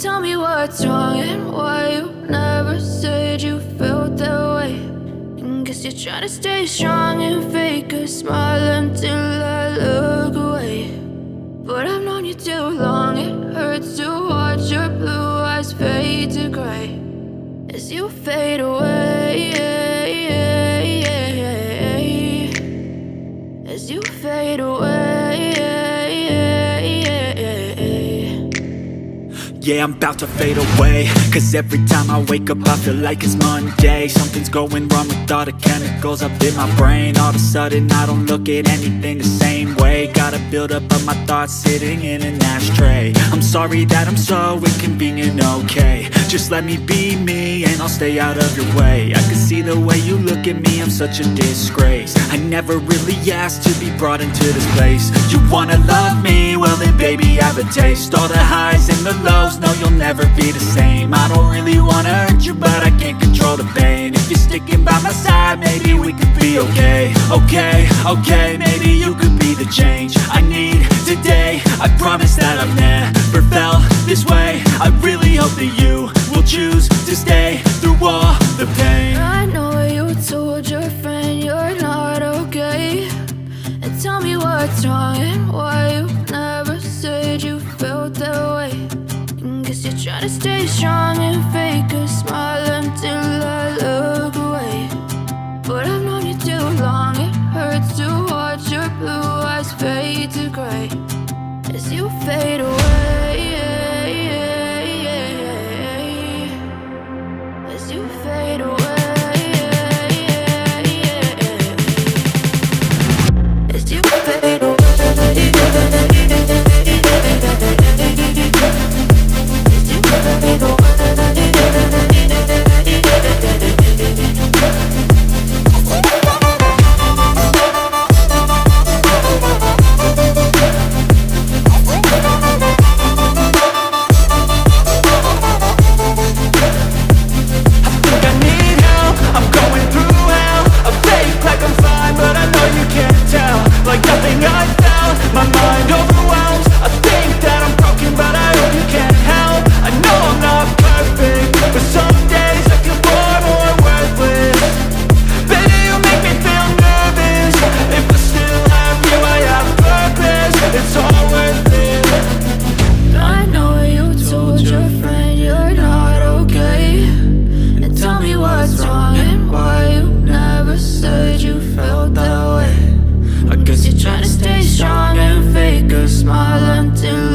Tell me what's wrong and why you never said you felt that way. And guess you're trying to stay strong and fake a smile until I look away. But I've known you too long, it hurts to watch your blue eyes fade to gray as you fade away, as you fade away. Yeah, I'm about to fade away, cause every time I wake up I feel like it's Monday. Something's going wrong with all the chemicals up in my brain. All of a sudden I don't look at anything the same way. Got a buildup of my thoughts sitting in an ashtray. I'm sorry that I'm so inconvenient, okay. Just let me be me and I'll stay out of your way. I can see the way you look at me, I'm such a disgrace. I never really asked to be brought into this place. You wanna love me? Well then baby I have a taste. All the highs and the lows, no, you'll never be the same. I don't really wanna hurt you, but I can't control the pain. If you're sticking by my side, maybe we could be okay. Okay, maybe you could be the change I need today. I promise that I've never felt this way. I really hope that you will choose to stay through all the pain. I know you told your friend you're not okay. And tell me what's wrong and why you never said you felt that way. Guess you're trying to stay strong and fake a smile until I look away. But I've known you too long, it hurts to watch your blue eyes fade to gray as you fade away, as you fade away, as you fade away. Trying to stay strong and fake a smile until